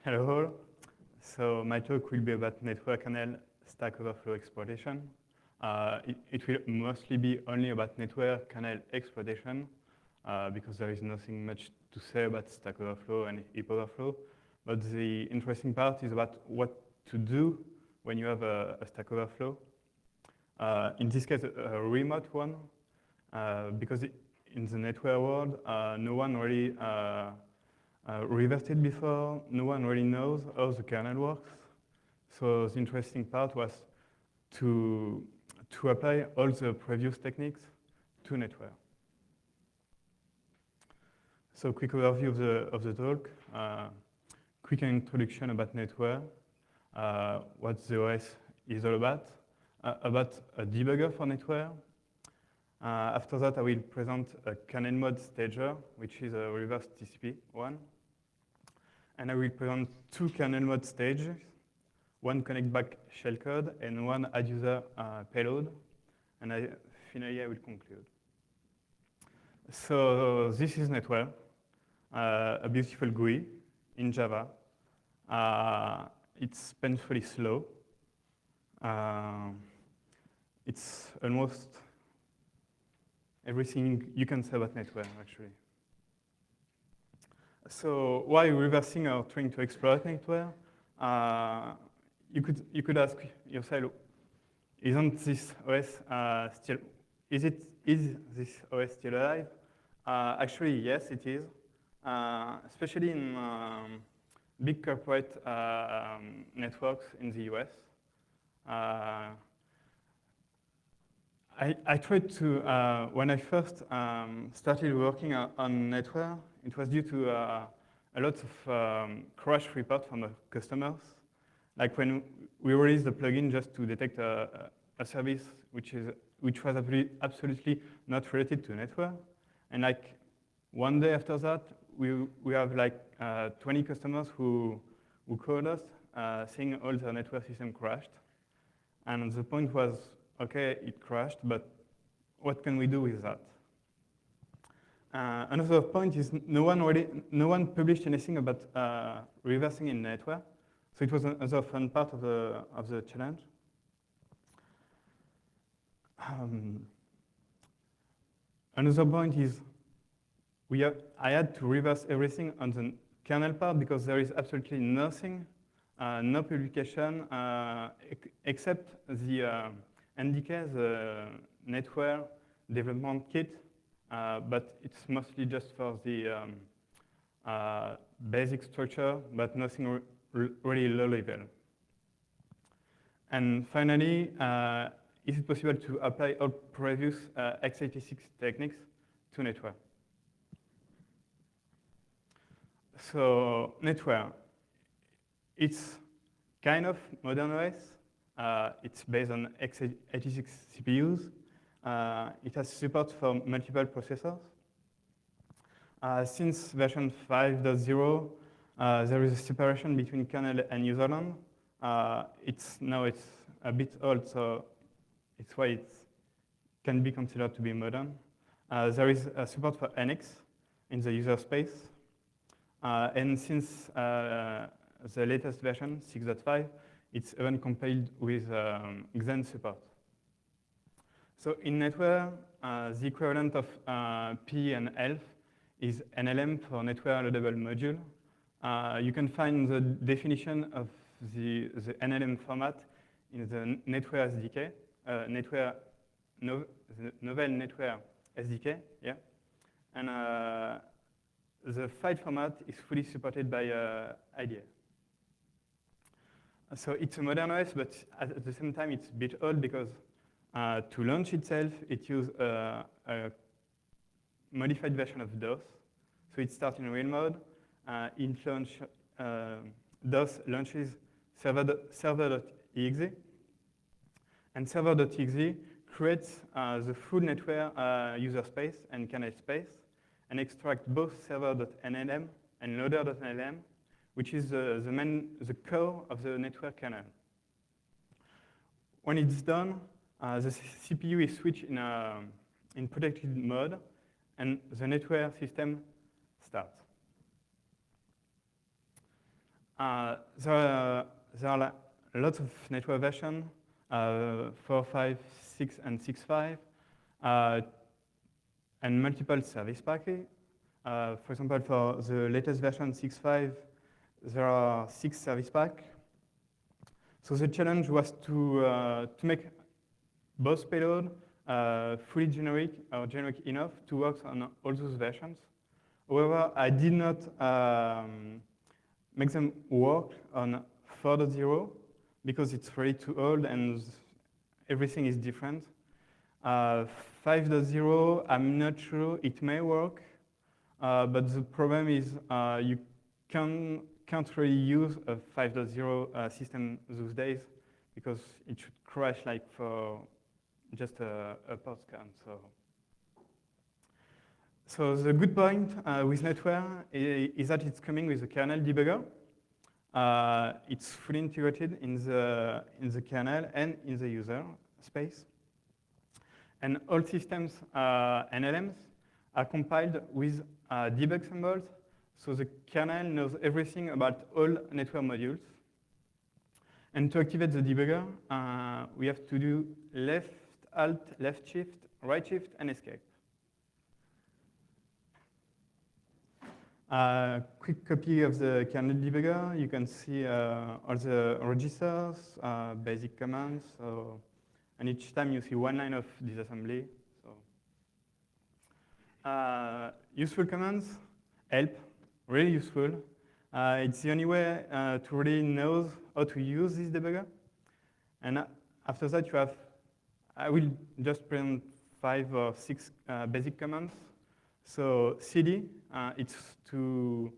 Hello all. So my talk will be about network kernel stack overflow exploitation. It will mostly be only about network kernel exploitation because there is nothing much to say about stack overflow and heap overflow. But the interesting part is about what to do when you have a stack overflow. In this case, a remote one, because in the network world, no one really reversed it before. No one really knows how the kernel works. So the interesting part was to apply all the previous techniques to network. So quick overview of the talk. Quick introduction about network. What the OS is all about. About a debugger for network. After that, I will present a kernel mode stager, which is a reverse TCP one. And I will present two kernel mode stages, one connect back shellcode and one add user payload. And finally, I will conclude. So this is network, a beautiful GUI in Java. It's painfully slow. It's almost everything you can say about network, actually. So why reversing or trying to exploit network? You could ask yourself, isn't this OS still? Is this OS still alive? Actually, yes, it is. Especially in big corporate networks in the US. I tried to, when I first started working on network, it was due to a lot of crash reports from the customers. Like when we released the plugin just to detect a service which was absolutely not related to network. And like one day after that, we have like 20 customers who called us saying all their network system crashed. And the point was, okay, it crashed, but what can we do with that? Another point is no one published anything about reversing in network, so it was another fun part of the challenge. Another point is I had to reverse everything on the kernel part because there is absolutely nothing, no publication except the NDK, the network development kit, but it's mostly just for the basic structure, but nothing really low level. And finally, is it possible to apply all previous x86 techniques to network? So network, it's kind of modern OS. It's based on x86 CPUs. It has support for multiple processors. Since version 5.0, there is a separation between kernel and userland. Now it's a bit old, so it's why it can be considered to be modern. There is a support for NX in the user space. And since the latest version, 6.5, it's even compiled with Xen support. So in network, the equivalent of P and ELF is NLM for network loadable module. You can find the definition of the NLM format in the network SDK, novel network SDK, yeah. And the file format is fully supported by IDE. So it's a modern OS, but at the same time, it's a bit old because to launch itself, it used a modified version of DOS. So it starts in real mode. DOS launches server.exe. And server.exe creates the full network user space and kernel space and extract both server.nlm and loader.nlm, which is the core of the network kernel. When it's done, the CPU is switched in protected mode, and the network system starts. There are lots of network versions, 4, 5, 6, and 6.5, and multiple service packets. For example, for the latest version 6.5, there are 6 service packs. So the challenge was to make both payload fully generic or generic enough to work on all those versions. However, I did not make them work on 4.0 because it's really too old and everything is different. 5.0, I'm not sure it may work, but the problem is you can't really use a 5.0 system those days because it should crash like for just a port scan. So the good point with NetWare is that it's coming with a kernel debugger. It's fully integrated in the kernel and in the user space. And all systems and LMs are compiled with debug symbols. So the kernel knows everything about all NetWare modules. And to activate the debugger, we have to do left alt, left shift, right shift, and escape. Quick copy of the kernel debugger. You can see all the registers, basic commands. And each time you see one line of disassembly. Useful commands, help, really useful. It's the only way to really know how to use this debugger. And after that, you have, I will just present 5 or 6 basic commands. So cd, it's to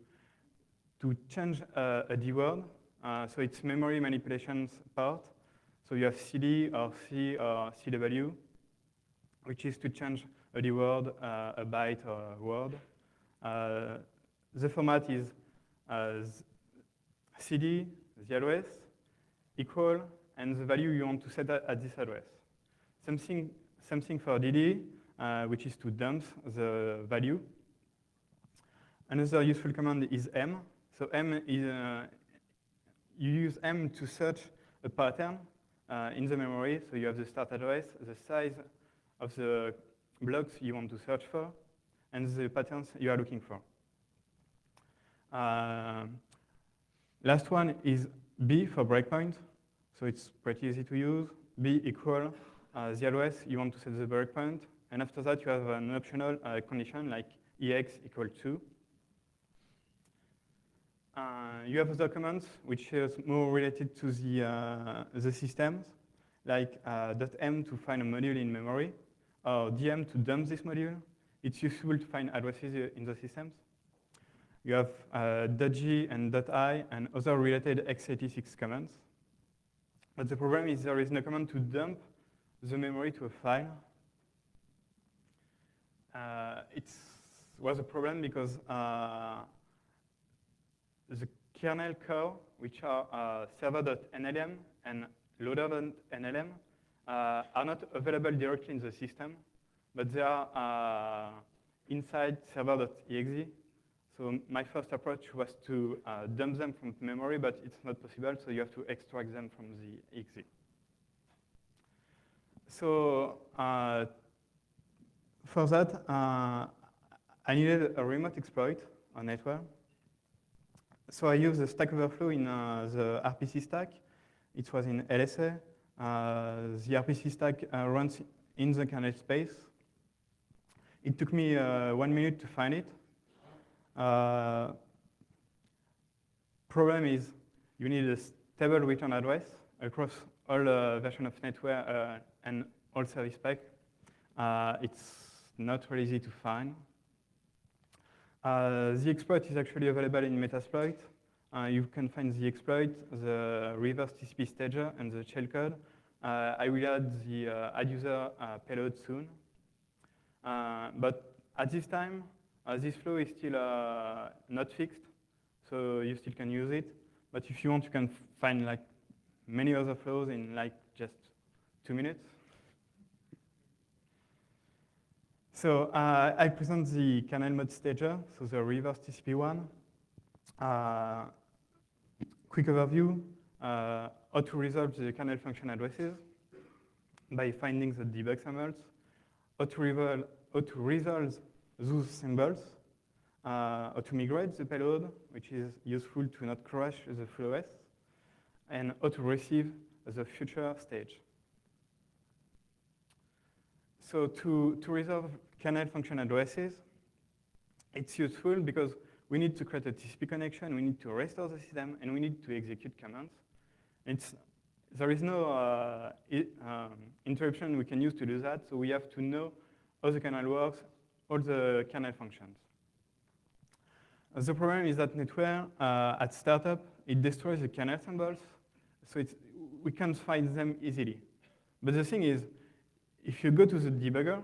change a D word. So it's memory manipulations part. So you have cd or c or cw, which is to change a D word, a byte or a word. The format is cd, the address, equal, and the value you want to set at this address. Same thing for dd, which is to dump the value. Another useful command is m. So m is, you use m to search a pattern in the memory. So you have the start address, the size of the blocks you want to search for, and the patterns you are looking for. Last one is b for breakpoint. So it's pretty easy to use. b equal the address you want to set the breakpoint. And after that, you have an optional condition like ex equal 2. You have other commands which is more related to the systems, like .m to find a module in memory, or dm to dump this module. It's useful to find addresses in the systems. You have .g and .i and other related x86 commands. But the problem is there is no command to dump the memory to a file. It was a problem because the kernel core, which are server.nlm and loader.nlm, are not available directly in the system, but they are inside server.exe. So my first approach was to dump them from memory, but it's not possible, so you have to extract them from the exe. So for that, I needed a remote exploit on NetWare. So I used the Stack Overflow in the RPC stack. It was in LSA. The RPC stack runs in the kernel space. It took me 1 minute to find it. Problem is you need a stable return address across all versions of NetWare and all service pack. It's not really easy to find. The exploit is actually available in Metasploit. You can find the exploit, the reverse TCP stager, and the shellcode. I will add the add user payload soon. But at this time, this flow is still not fixed, so you still can use it. But if you want, you can find like many other flows in like just 2 minutes. So I present the kernel mode stager, so the reverse TCP one. quick overview, how to resolve the kernel function addresses by finding the debug symbols, how to resolve those symbols, how to migrate the payload, which is useful to not crash the full OS, and how to receive the future stage. So to resolve kernel function addresses, it's useful because we need to create a TCP connection, we need to restore the system, and we need to execute commands. There is no interruption we can use to do that, so we have to know how the kernel works, all the kernel functions. The problem is that NetWare, at startup, it destroys the kernel symbols, so we can't find them easily. But the thing is, if you go to the debugger,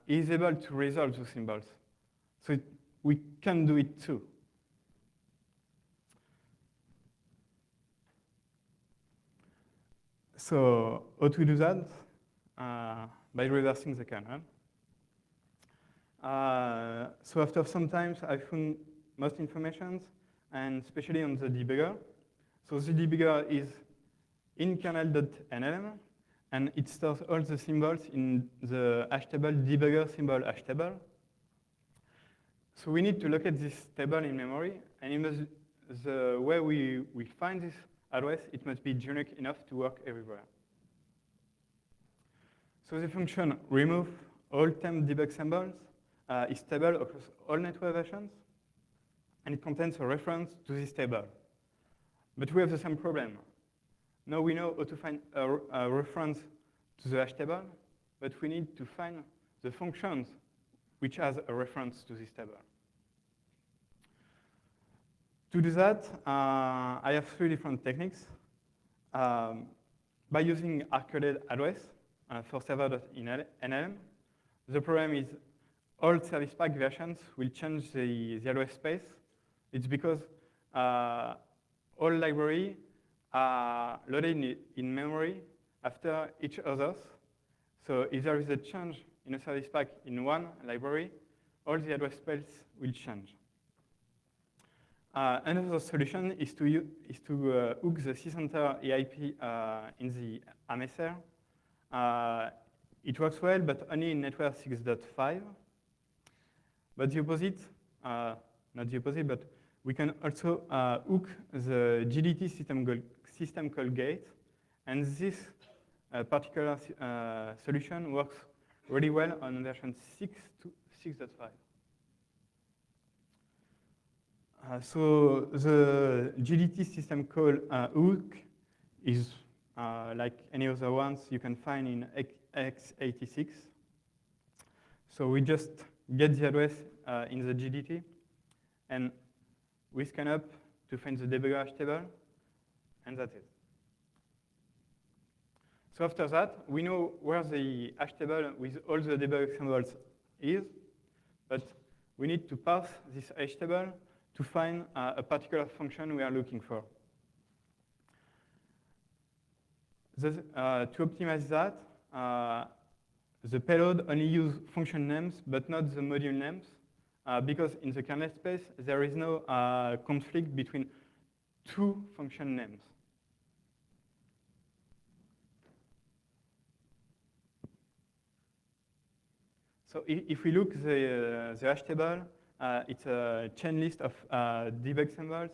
it is able to resolve those symbols. So we can do it too. So how to do that? By reversing the kernel. So after some time, I found most information, and especially on the debugger. So the debugger is in kernel.nlm, and it stores all the symbols in the hash table debugger symbol hash table. So we need to locate this table in memory, and the way we find this address, it must be unique enough to work everywhere. So the function remove all temp debug symbols is stable across all NetWare versions, and it contains a reference to this table. But we have the same problem. Now we know how to find a reference to the hash table, but we need to find the functions which has a reference to this table. To do that, I have 3 different techniques. By using hard-coded address for server.nlm, the problem is all service pack versions will change the address space. It's because all libraries are loaded in memory after each other. So if there is a change in a service pack in one library, all the address space will change. Another solution is to hook the sysenter EIP in the AMSR. It works well, but only in NetWare 6.5. But the opposite, not the opposite, but we can also hook the GDT system call gate, and this particular solution works really well on version 6 to 6.5. So the GDT system call hook is like any other ones you can find in x86. So we just get the address in the GDT, and we scan up to find the debugger hash table, and that's it. So after that, we know where the hash table with all the debug symbols is, but we need to parse this hash table to find a particular function we are looking for. To optimize that, the payload only uses function names, but not the module names, because in the kernel space, there is no conflict between 2 function names. So if we look the hash table, it's a chain list of debug symbols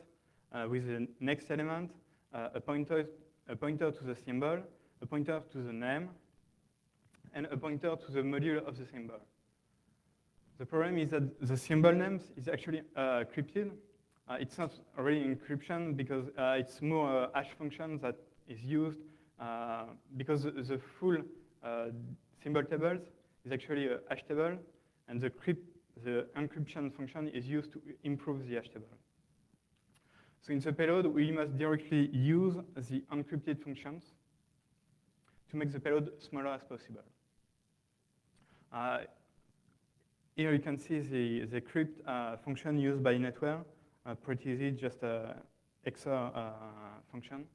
with the next element, a pointer to the symbol, a pointer to the name, and a pointer to the module of the symbol. The problem is that the symbol names is actually crypted. It's not really encryption because it's more a hash function that is used because the full symbol tables is actually a hash table, and the encryption function is used to improve the hash table. So in the payload, we must directly use the encrypted functions to make the payload smaller as possible. Here you can see the crypt function used by NetWare. Pretty easy, just a XOR function.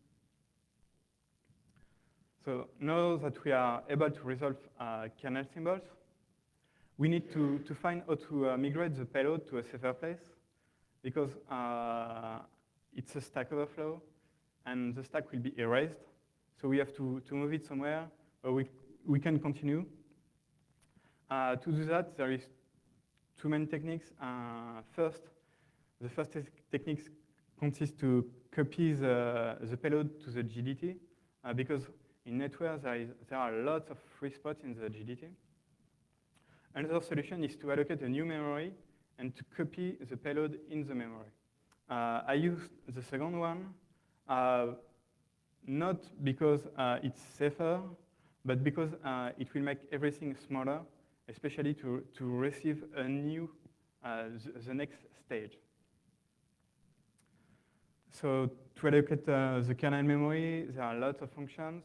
So now that we are able to resolve kernel symbols, we need to find how to migrate the payload to a safer place, because it's a Stack Overflow, and the stack will be erased. So we have to move it somewhere where we can continue. To do that, there is two main techniques. The first technique consists to copy the payload to the GDT, because in NetWare there are lots of free spots in the GDT. Another solution is to allocate a new memory and to copy the payload in the memory. I use the second one, not because it's safer, but because it will make everything smaller, especially to receive a new, the next stage. So to allocate the kernel memory, there are lots of functions.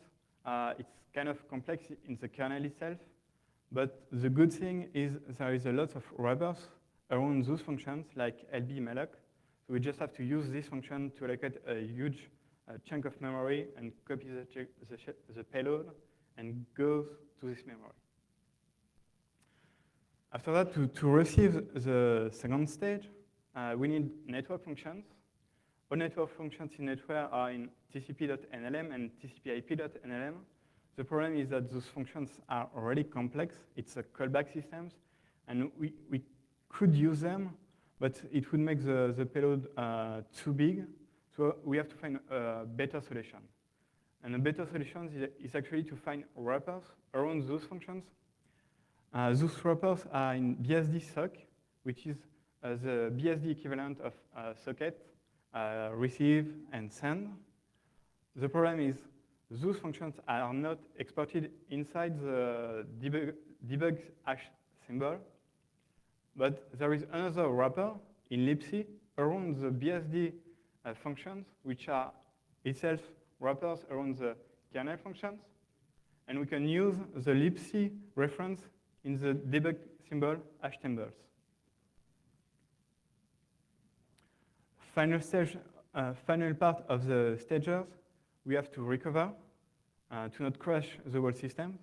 It's kind of complex in the kernel itself, but the good thing is there is a lot of wrappers around those functions, like lb malloc. So we just have to use this function to allocate a huge chunk of memory and copy the payload and goes to this memory. After that, to receive the second stage, we need network functions. All network functions in NetWare are in tcp.nlm and tcp/ip.nlm. The problem is that those functions are already complex. It's a callback systems, and we could use them, but it would make the payload too big. So we have to find a better solution. And a better solution is actually to find wrappers around those functions. Those wrappers are in BSD sock, which is the BSD equivalent of socket, receive, and send. The problem is those functions are not exported inside the debug hash symbol, but there is another wrapper in libc around the BSD functions, which are itself wrappers around the kernel functions, and we can use the libc reference in the debug symbol hash symbols. Final part of the stages, we have to recover to not crash the whole system.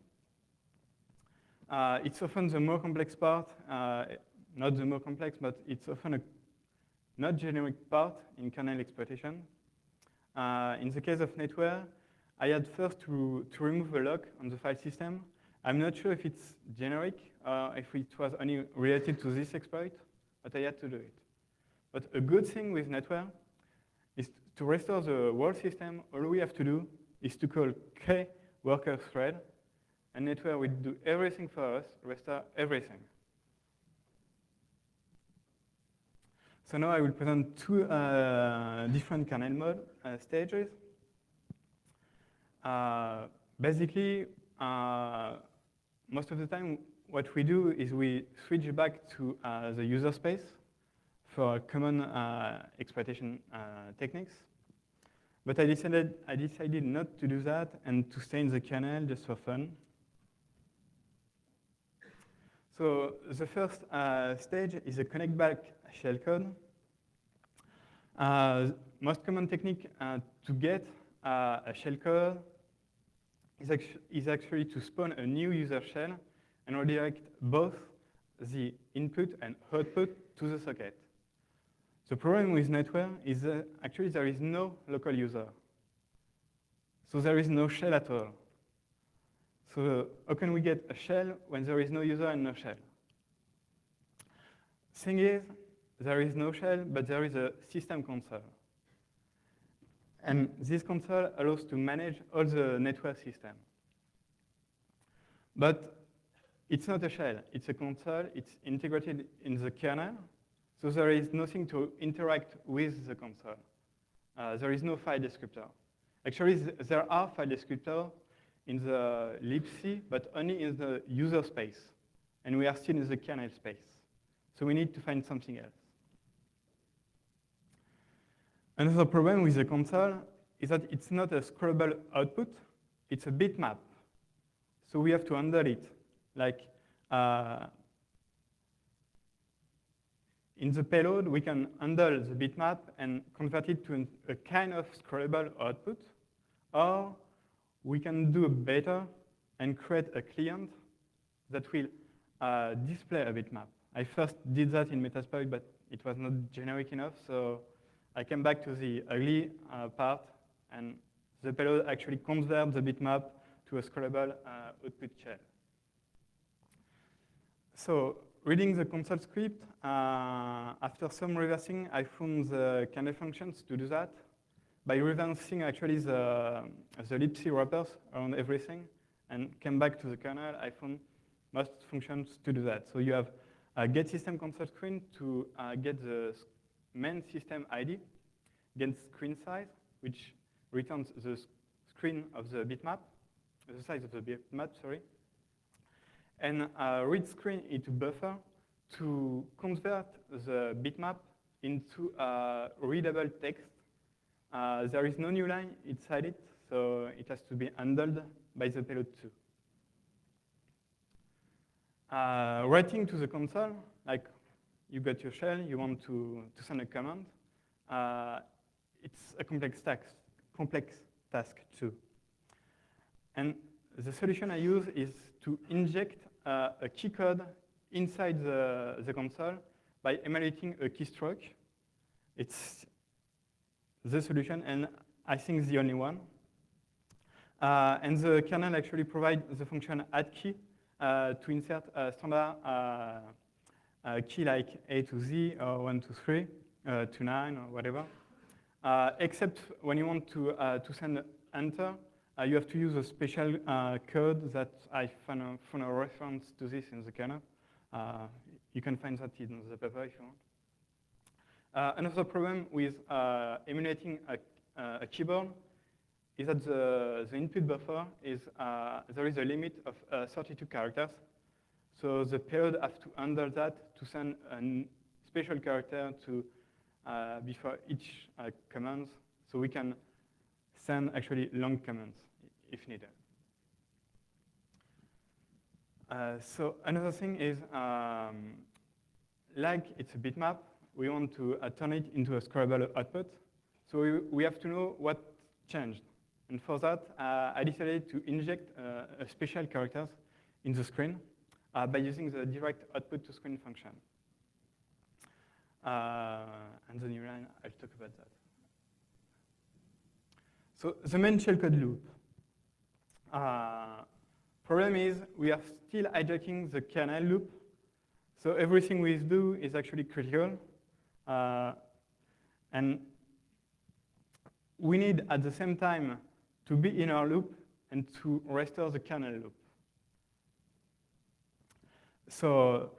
It's often the more complex part, not the more complex, but it's often a not generic part in kernel exploitation. In the case of NetWare, I had first to remove a lock on the file system. I'm not sure if it's generic, if it was only related to this exploit, but I had to do it. But a good thing with NetWare is to restore the whole system. All we have to do is to call k worker thread, and NetWare will do everything for us, restore everything. So now I will present two different kernel mode stages. Basically, most of the time, what we do is we switch back to the user space for common exploitation techniques. But I decided not to do that and to stay in the kernel just for fun. So the first stage is a connect back shellcode. Most common technique to get a shellcode is actually to spawn a new user shell and redirect both the input and output to the socket. The problem with NetWare is that actually there is no local user. So there is no shell at all. So how can we get a shell when there is no user and no shell? Thing is, there is no shell, but there is a system console. And this console allows to manage all the NetWare system. But it's not a shell, it's a console, it's integrated in the kernel, so there is nothing to interact with the console. There is no file descriptor. Actually, there are file descriptors in the libc, but only in the user space. And we are still in the kernel space. So we need to find something else. Another problem with the console is that it's not a scrollable output, it's a bitmap. So we have to handle it. Like in the payload, we can handle the bitmap and convert it to a kind of scrollable output, or we can do better and create a client that will display a bitmap. I first did that in Metasploit, but it was not generic enough, so I came back to the ugly part, and the payload actually converts the bitmap to a scalable output shell. So reading the console script, after some reversing, I found the kernel functions to do that. By reversing actually the libc wrappers around everything and came back to the kernel, I found most functions to do that. So you have a get system console screen to get the main system ID, get screen size, which returns the screen of the bitmap, the size of the bitmap, sorry, and read screen into buffer to convert the bitmap into readable text. There is no new line inside it, so it has to be handled by the payload too. Writing to the console, like you got your shell, you want to send a command. It's a complex task too. And the solution I use is to inject a key code inside the console by emulating a keystroke. It's the solution, and I think the only one. And the kernel actually provides the function addKey to insert a standard key like A to Z or 1 to 3 to 9 or whatever. Except when you want to send enter, you have to use a special code that I found a reference to this in the kernel. You can find that in the paper if you want. Another problem with emulating a keyboard is that the input buffer is, there is a limit of 32 characters. So the payload has to handle that to send a special character to before each command, so we can send actually long commands if needed. So another thing is, like it's a bitmap, we want to turn it into a scalable output. So we have to know what changed. And for that, I decided to inject a special characters in the screen by using the direct output to screen function. And the new line, I'll talk about that. So the main shellcode loop. Problem is we are still hijacking the kernel loop. So everything we do is actually critical. And we need at the same time to be in our loop and to restore the kernel loop. So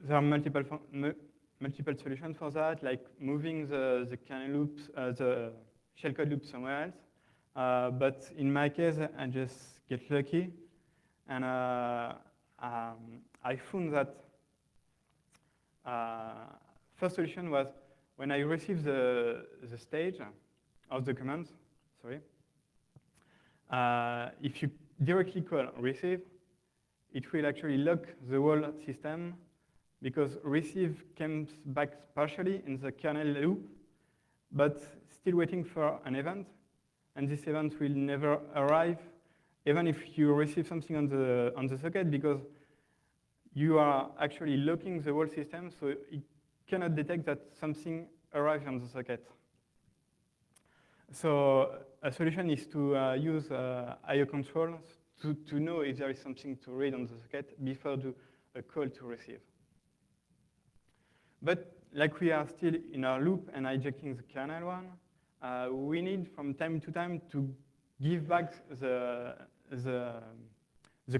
there are multiple solutions for that, like moving the kernel loops, the shellcode loop somewhere else. But in my case, I just get lucky. And I found that first solution was when I receive the stage of the commands, sorry. If you directly call receive, it will actually lock the whole system because receive comes back partially in the kernel loop, but still waiting for an event. And this event will never arrive, even if you receive something on the socket, because you are actually locking the whole system, so it cannot detect that something arrived on the socket. So a solution is to use I/O controls to know if there is something to read on the socket before do a call to receive. But like we are still in our loop and hijacking the kernel one, we need from time to time to give back the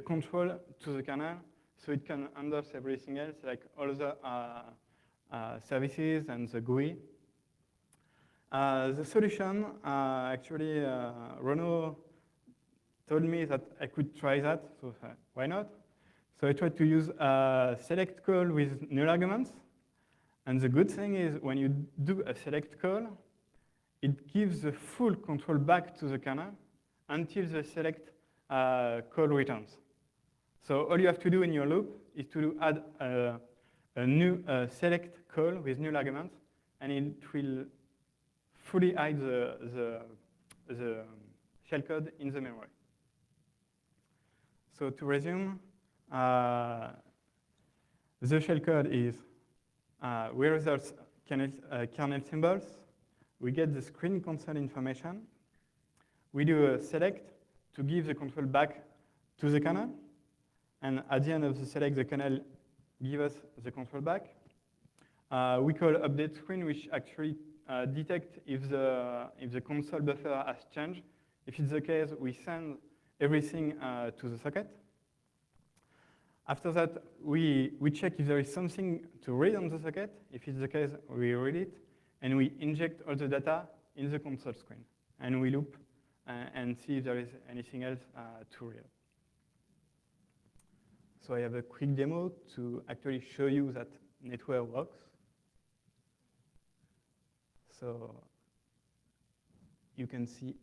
control to the kernel so it can handle everything else, like all the services and the GUI. The solution, actually, Renaud told me that I could try that, so why not? So I tried to use a select call with null arguments. And the good thing is when you do a select call, it gives the full control back to the kernel until the select call returns. So all you have to do in your loop is to add a new select call with null arguments, and it will fully hide the shellcode in the memory. So to resume, the shellcode is we result kernel symbols, we get the screen console information. We do a select to give the control back to the kernel. And at the end of the select, the kernel gives us the control back. We call update screen, which actually detects if the console buffer has changed. If it's the case, we send everything to the socket. After that, we check if there is something to read on the socket. If it's the case, we read it. And we inject all the data in the console screen. And we loop and see if there is anything else to read. So I have a quick demo to actually show you that NetWare works. So you can see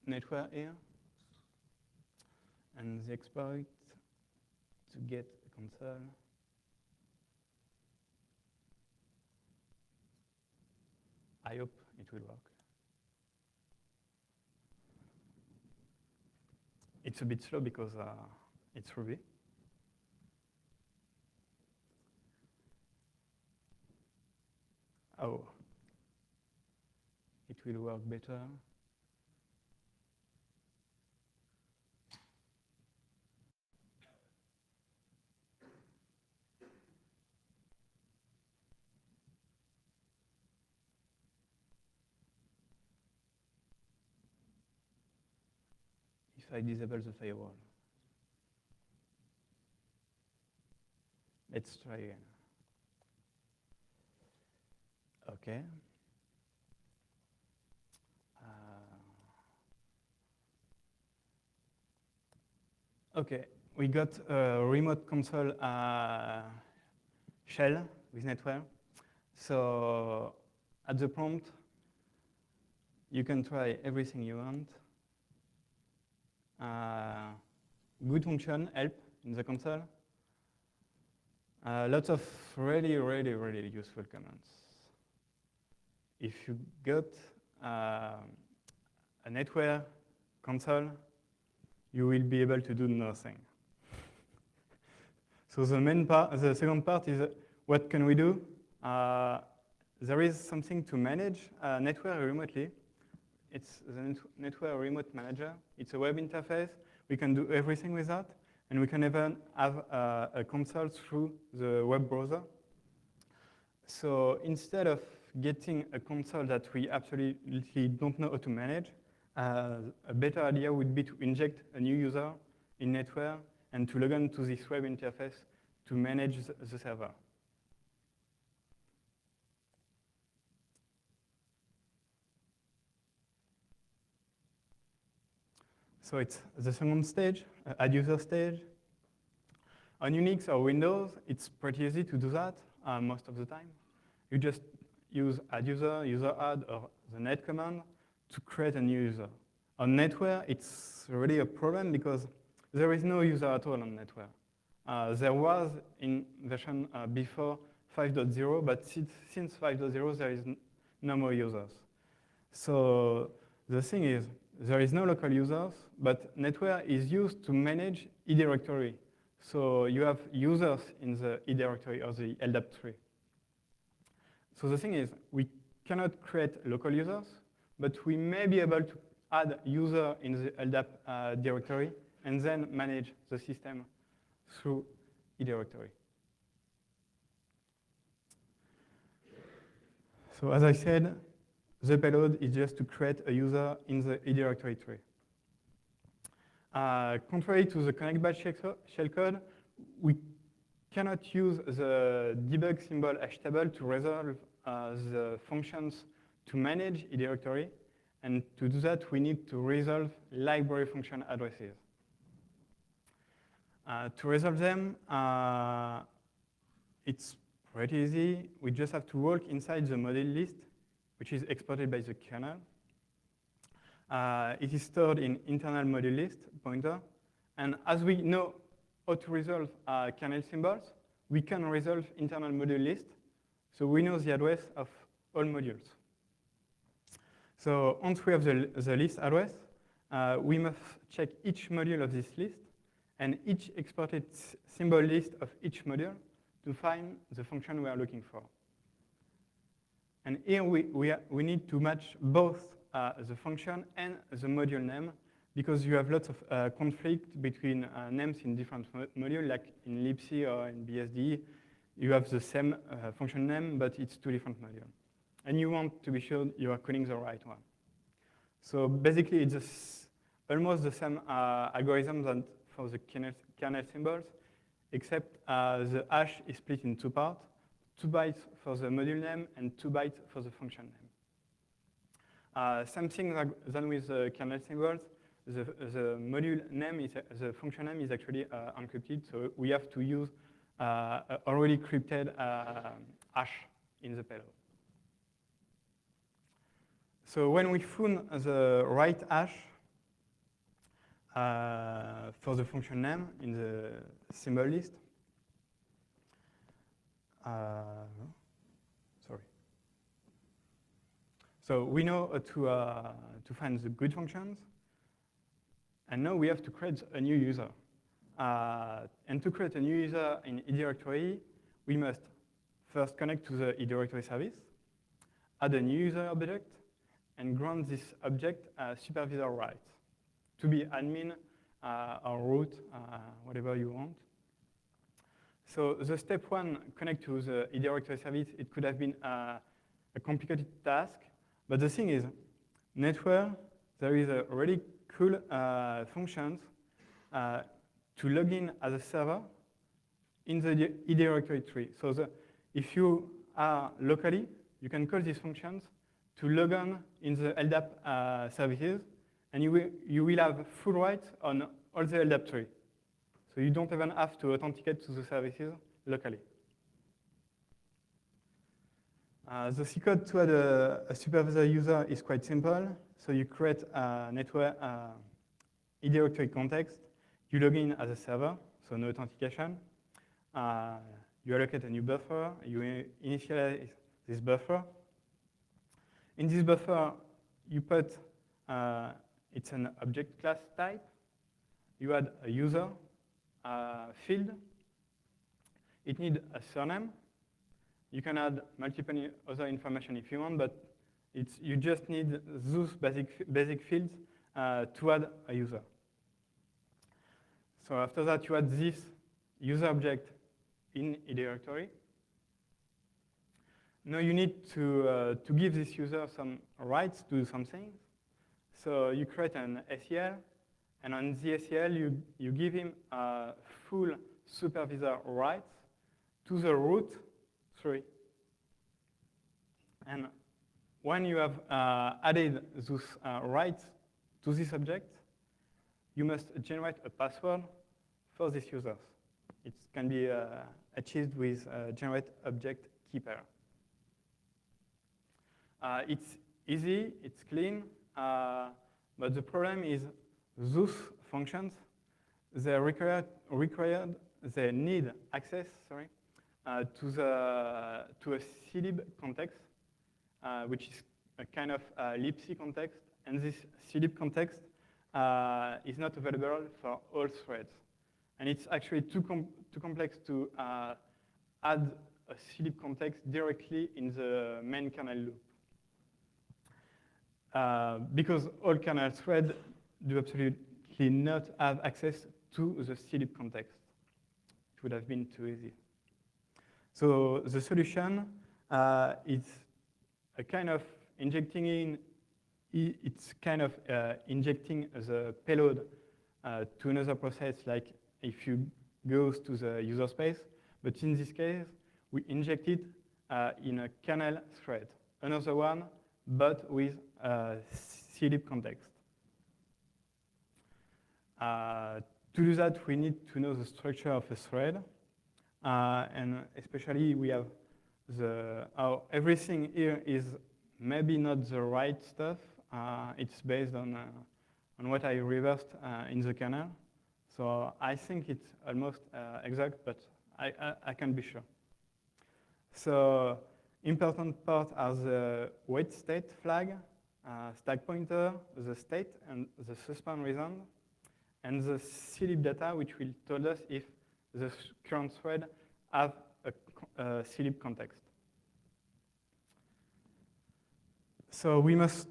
NetWare here. And the exploit to get a console. I hope it will work. It's a bit slow because it's Ruby. Oh, it will work better. If I disable the firewall. Let's try again. Okay. Okay, we got a remote console shell with NetWare. So at the prompt, you can try everything you want. Good function, help in the console. Lots of really, really, really useful commands. If you got a NetWare console, you will be able to do nothing. So the second part is what can we do? There is something to manage NetWare remotely. It's the NetWare Remote Manager. It's a web interface. We can do everything with that. And we can even have a console through the web browser. So instead of getting a console that we absolutely don't know how to manage, a better idea would be to inject a new user in NetWare and to log on to this web interface to manage the server. So it's the second stage, add user stage. On Unix or Windows, it's pretty easy to do that most of the time. You just use add user, user add, or the net command to create a new user. On NetWare, it's really a problem because there is no user at all on NetWare. There was in version before 5.0, but since 5.0, there is no more users. So the thing is, there is no local users, but NetWare is used to manage E directory. So you have users in the E directory or the LDAP tree. So the thing is, we cannot create local users, but we may be able to add user in the LDAP directory and then manage the system through E directory. So as I said, the payload is just to create a user in the E directory tree. Contrary to the connect batch shellcode, we cannot use the debug symbol htable to resolve the functions to manage E directory. And to do that, we need to resolve library function addresses. To resolve them, it's pretty easy. We just have to work inside the model list, which is exported by the kernel. It is stored in internal module list pointer. And as we know how to resolve kernel symbols, we can resolve internal module list. So we know the address of all modules. So once we have the list address, we must check each module of this list and each exported symbol list of each module to find the function we are looking for. And here we need to match both the function and the module name, because you have lots of conflict between names in different modules, like in libc or in BSD. You have the same function name, but it's two different modules. And you want to be sure you are calling the right one. So basically, it's almost the same algorithm than for the kernel symbols, except the hash is split in two parts, 2 bytes for the module name and 2 bytes for the function name. Same thing than with the kernel symbols. The module name, the function name is actually encrypted, so we have to use already encrypted hash in the payload. So when we found the right hash for the function name in the symbol list, sorry. So we know to find the good functions, and now we have to create a new user. And to create a new user in eDirectory, we must first connect to the eDirectory service, add a new user object, and grant this object supervisor rights to be admin or root, whatever you want. So the step one, connect to the eDirectory service, it could have been a complicated task, but the thing is, NetWare, there is a really cool functions to log in as a server in the eDirectory tree. So if you are locally, you can call these functions to log on in the LDAP services, and you will have full rights on all the LDAP tree. So you don't even have to authenticate to the services locally. The C code to add a supervisor user is quite simple. So you create a NetWare eDirectory context. You log in as a server, so no authentication. You allocate a new buffer. You initialize this buffer. In this buffer, you put, it's an object class type. You add a user field. It needs a surname. You can add multiple other information if you want, but you just need those basic fields to add a user. So after that, you add this user object in eDirectory. Now you need to give this user some rights to do something. So you create an SEL, and on the SEL, you give him full supervisor rights to the root tree. And when you have added those rights to this object, you must generate a password for these users. It can be achieved with generate object keeper. It's easy, it's clean, but the problem is those functions, they they need access, to a CLib context, which is a kind of libc context, and this CLib context is not available for all threads. And it's actually too complex to add a CLib context directly in the main kernel loop. Because all kernel threads do absolutely not have access to the CLib context. It would have been too easy. So the solution is a kind of injecting the payload to another process, like if you go to the user space. But in this case, we inject it in a kernel thread, another one, but with a CLib context. To do that, we need to know the structure of a thread. And especially, we have everything here is maybe not the right stuff. It's based on what I reversed in the kernel. So I think it's almost exact, but I can't be sure. So important part are the wait state flag, stack pointer, the state, and the suspend reason, and the CLib data, which will tell us if the current thread have a CLib context. So we must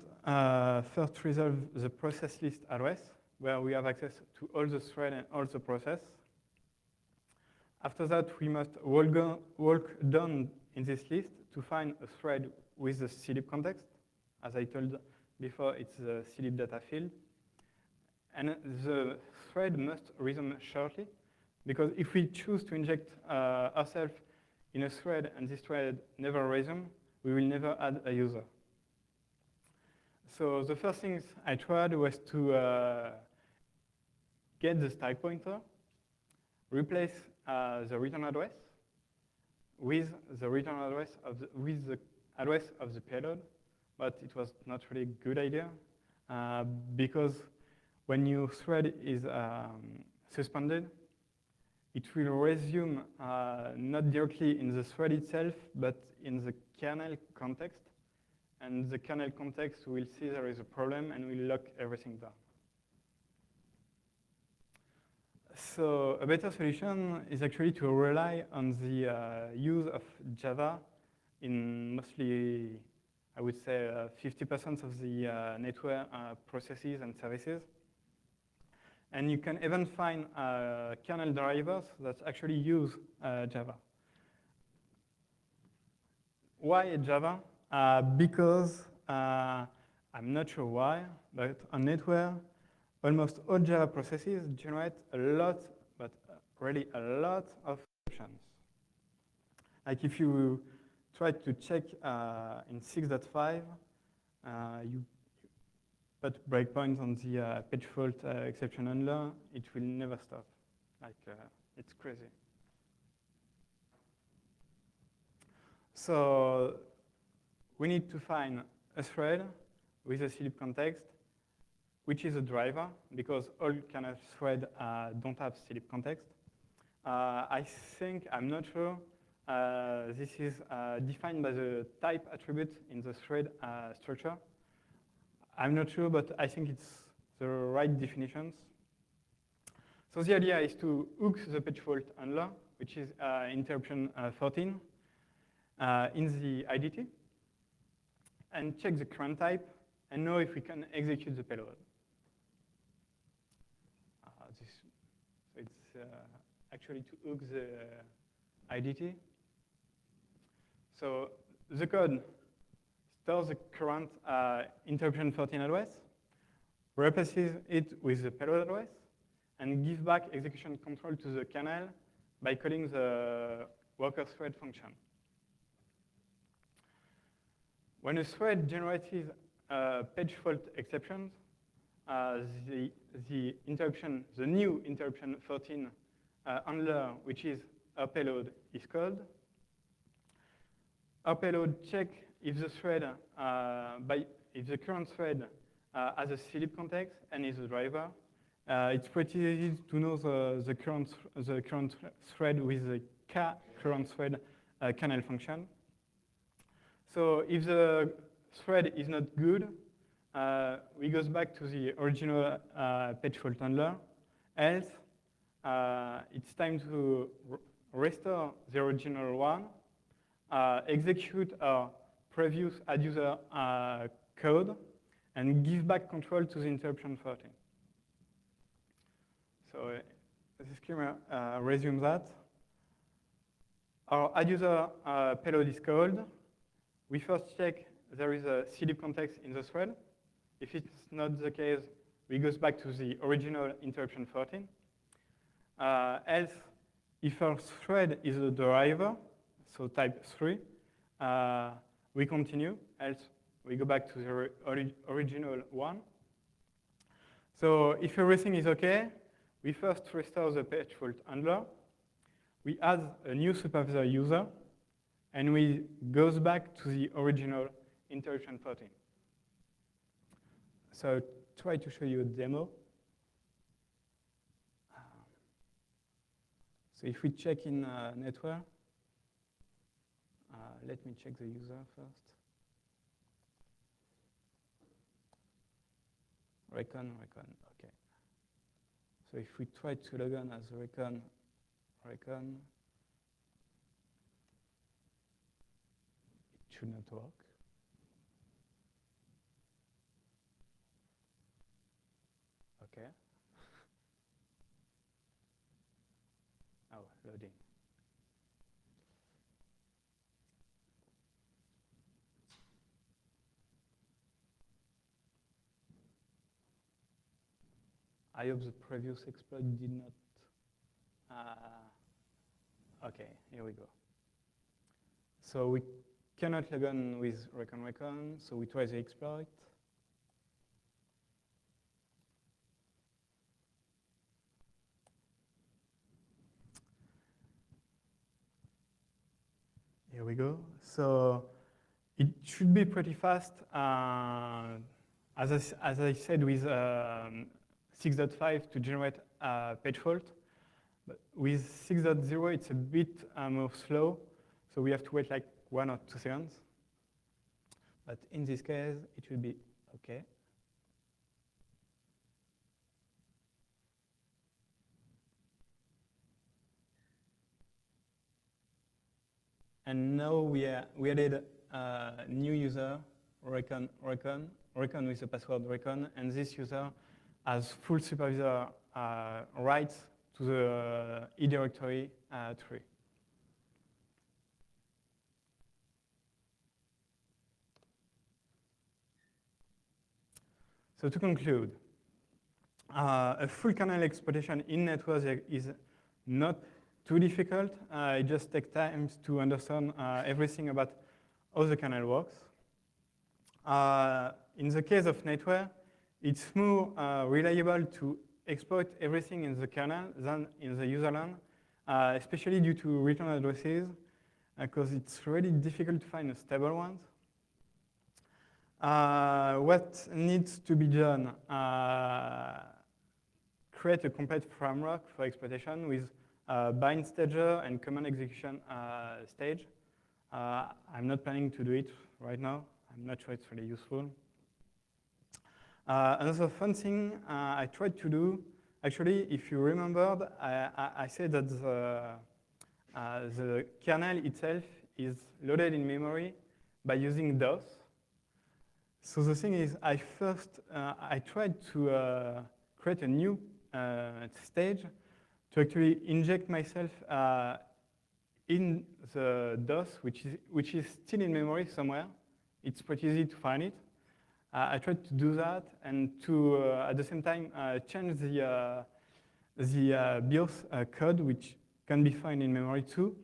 first resolve the process list address, where we have access to all the thread and all the process. After that, we must walk down in this list to find a thread with the CLIP context. As I told before, it's the CLIP data field. And the thread must resume shortly, because if we choose to inject ourselves in a thread and this thread never resume, we will never add a user. So the first things I tried was to get the stack pointer, replace the return address with the return address with the address of the payload, but it was not really a good idea because when your thread is suspended, it will resume not directly in the thread itself, but in the kernel context. And the kernel context will see there is a problem and will lock everything down. So a better solution is actually to rely on the use of Java in mostly, I would say, 50% of the NetWare processes and services. And you can even find kernel drivers that actually use Java. Why Java? Because I'm not sure why, but on NetWare, almost all Java processes generate a lot, but really a lot of exceptions. Like if you try to check in 6.5, you put breakpoints on the page fault exception handler, it will never stop. Like it's crazy. So we need to find a thread with a CLIP context, which is a driver, because all kind of threads don't have CLIP context. I think, I'm not sure, this is defined by the type attribute in the thread structure. I'm not sure, but I think it's the right definitions. So the idea is to hook the page fault handler, which is interruption 14, in the IDT, and check the current type, and know if we can execute the payload. It's actually to hook the IDT. So the code stores the current interruption 14 address, replaces it with the payload address, and gives back execution control to the kernel by calling the worker thread function. When a thread generates page fault exceptions, the new interruption 14 handler, which is our payload, is called. Our payload check if the thread, if the current thread has a CLIP context and is a driver. It's pretty easy to know the current thread with the current thread kernel function. So if the thread is not good, we goes back to the original page fault handler. Else, it's time to restore the original one, execute our previous add user code, and give back control to the interruption 14. So this schema resumes that. Our add user payload is called. We first check there is a CLIP context in the thread. If it's not the case, we goes back to the original interruption 14. Else, if our thread is a driver, so type 3, we continue. Else, we go back to the original one. So if everything is OK, we first restore the page fault handler. We add a new supervisor user, and we goes back to the original interruption 14. So try to show you a demo. So if we check in NetWare, let me check the user first. REcon, OK. So if we try to log on as REcon, it should not work. Okay. Oh, loading. I hope the previous exploit did not. Okay, here we go. So we cannot log on with REcon, so we try the exploit. Here we go. So it should be pretty fast. As I said, with 6.5 to generate a page fault. But with 6.0, it's a bit more slow. So we have to wait like 1 or 2 seconds. But in this case, it will be OK. And now we added a new user, REcon with the password REcon, and this user has full supervisor rights to the E directory tree. So to conclude, a full kernel exploitation in NetWare is not too difficult. It just takes time to understand everything about how the kernel works. In the case of NetWare, it's more reliable to exploit everything in the kernel than in the user land, especially due to return addresses, because it's really difficult to find a stable one. What needs to be done? Create a complete framework for exploitation with bind stager and command execution stage. I'm not planning to do it right now. I'm not sure it's really useful. Another fun thing I tried to do, actually, if you remembered, I said that the kernel itself is loaded in memory by using DOS. So the thing is, I tried to create a new stage to actually inject myself in the DOS, which is still in memory somewhere. It's pretty easy to find it. I tried to do that and to, at the same time, change the BIOS code, which can be found in memory too,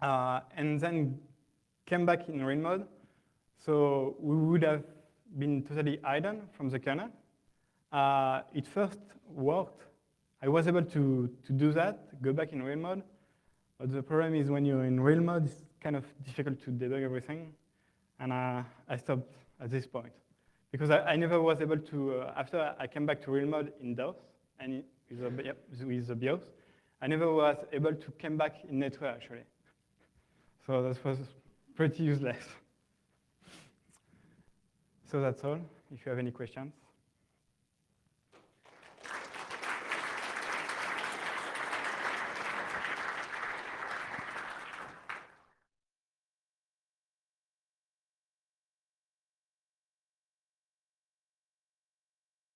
and then came back in real mode. So we would have been totally hidden from the kernel. It first worked. I was able to do that, go back in real mode. But the problem is when you're in real mode, it's kind of difficult to debug everything. And I stopped at this point. Because I never was able to, after I came back to real mode in DOS and with the BIOS, I never was able to come back in NetWare, actually. So that was pretty useless. So that's all. If you have any questions.